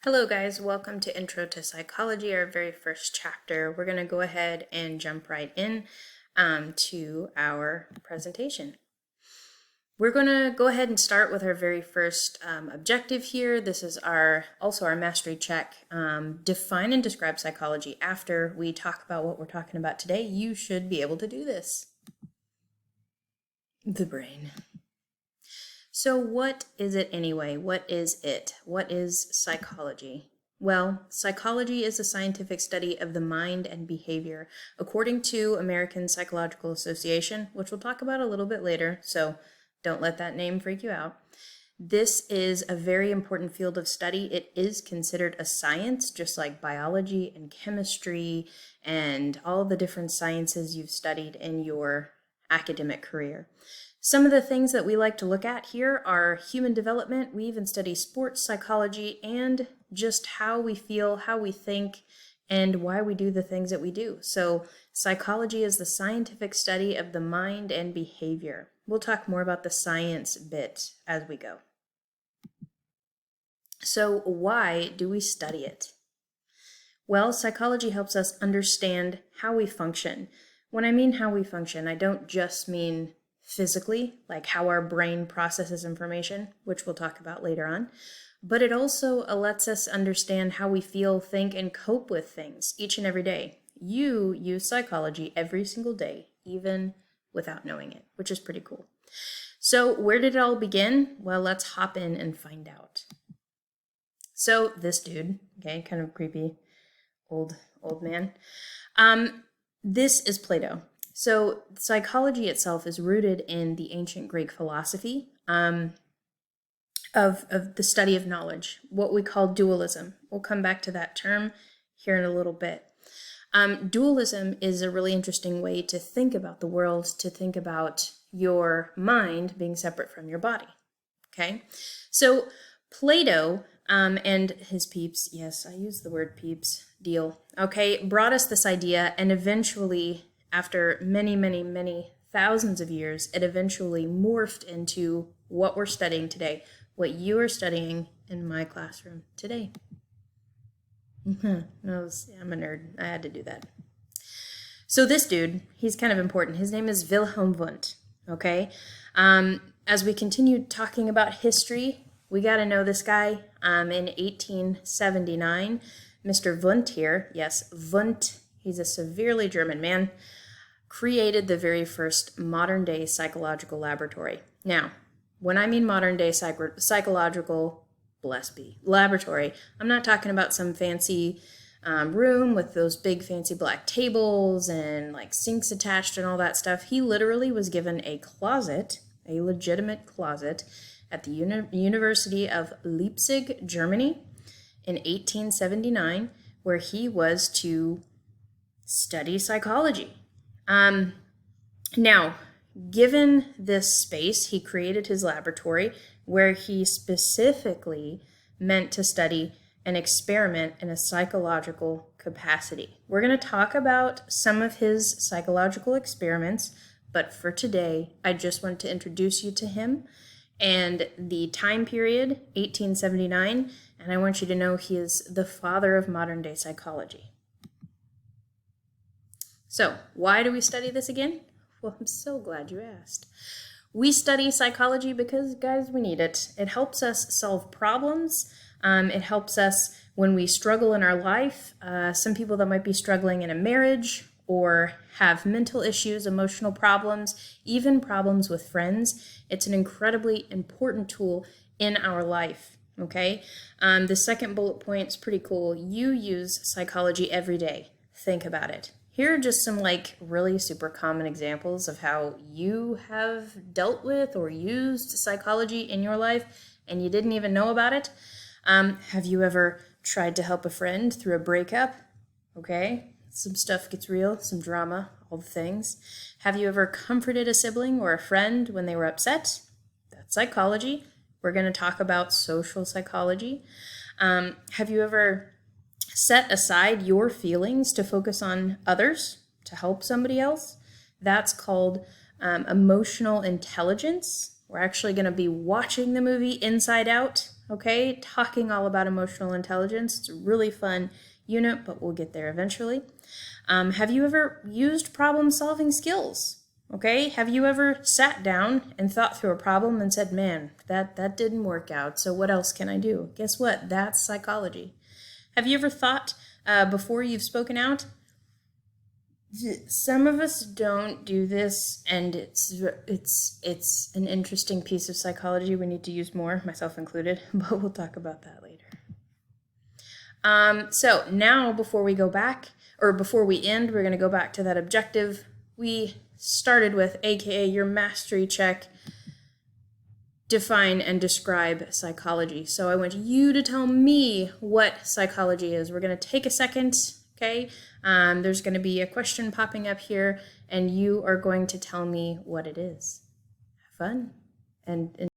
Hello guys, welcome to Intro to Psychology, our very first chapter. We're going to go ahead and jump right in to our presentation. We're going to go ahead and start with our very first objective here. This is also our mastery check. Define and describe psychology. After we talk about what we're talking about today, you should be able to do this. The brain. So what is it anyway? What is it? What is psychology? Well, psychology is a scientific study of the mind and behavior, according to American Psychological Association, which we'll talk about a little bit later, so don't let that name freak you out. This is a very important field of study. It is considered a science, just like biology and chemistry and all the different sciences you've studied in your academic career. Some of the things that we like to look at here are human development. We even study sports psychology and just how we feel, how we think, and why we do the things that we do. So psychology is the scientific study of the mind and behavior. We'll talk more about the science bit as we go. So why do we study it? Well, psychology helps us understand how we function. When I mean how we function, I don't just mean physically, like how our brain processes information, which we'll talk about later on, but it also lets us understand how we feel, think, and cope with things each and every day. You use psychology every single day, even without knowing it, which is pretty cool. So where did it all begin? Well, let's hop in and find out. So this dude, okay, kind of creepy old man, this is Plato. So psychology itself is rooted in the ancient Greek philosophy of the study of knowledge, what we call dualism. We'll come back to that term here in a little bit. Dualism is a really interesting way to think about the world, to think about your mind being separate from your body, okay? So Plato and his peeps, yes, I use the word peeps, deal, okay, brought us this idea, and eventually, after many thousands of years, it eventually morphed into what we're studying today, what you are studying in my classroom today. I'm a nerd. I had to do that. So this dude, he's kind of important. His name is Wilhelm Wundt, okay? As we continue talking about history, we got to know this guy. In 1879, Mr. Wundt here, yes, Wundt, he's a severely German man, created the very first modern-day psychological laboratory. Now, when I mean modern-day psychological, laboratory, I'm not talking about some fancy room with those big fancy black tables and like sinks attached and all that stuff. He literally was given a closet, a legitimate closet, at the University of Leipzig, Germany in 1879, where he was to study psychology. Now, given this space, he created his laboratory where he specifically meant to study and experiment in a psychological capacity. We're going to talk about some of his psychological experiments, but for today, I just want to introduce you to him and the time period, 1879, and I want you to know he is the father of modern-day psychology. So, why do we study this again? Well, I'm so glad you asked. We study psychology because, guys, we need it. It helps us solve problems. It helps us when we struggle in our life. Some people that might be struggling in a marriage or have mental issues, emotional problems, even problems with friends. It's an incredibly important tool in our life, okay? The second bullet point is pretty cool. You use psychology every day. Think about it. Here are just some really super common examples of how you have dealt with or used psychology in your life and you didn't even know about it. Have you ever tried to help a friend through a breakup? Okay, some stuff gets real, some drama, all the things. Have you ever comforted a sibling or a friend when they were upset? That's psychology. We're going to talk about social psychology. Have you ever set aside your feelings to focus on others, to help somebody else? That's called emotional intelligence. We're actually going to be watching the movie Inside Out okay? Talking all about emotional intelligence. It's a really fun unit, but we'll get there eventually. Have you ever used problem-solving skills? Okay, have you ever sat down and thought through a problem and said, man, that didn't work out, so what else can I do? Guess what? That's psychology. Have you ever thought before you've spoken out? Some of us don't do this, and it's an interesting piece of psychology we need to use more, myself included, but we'll talk about that later. So now before we go back, or before we end, we're going to go back to that objective we started with, aka your mastery check. Define and describe psychology. So I want you to tell me what psychology is. We're going to take a second, okay? There's going to be a question popping up here, and you are going to tell me what it is. Have fun and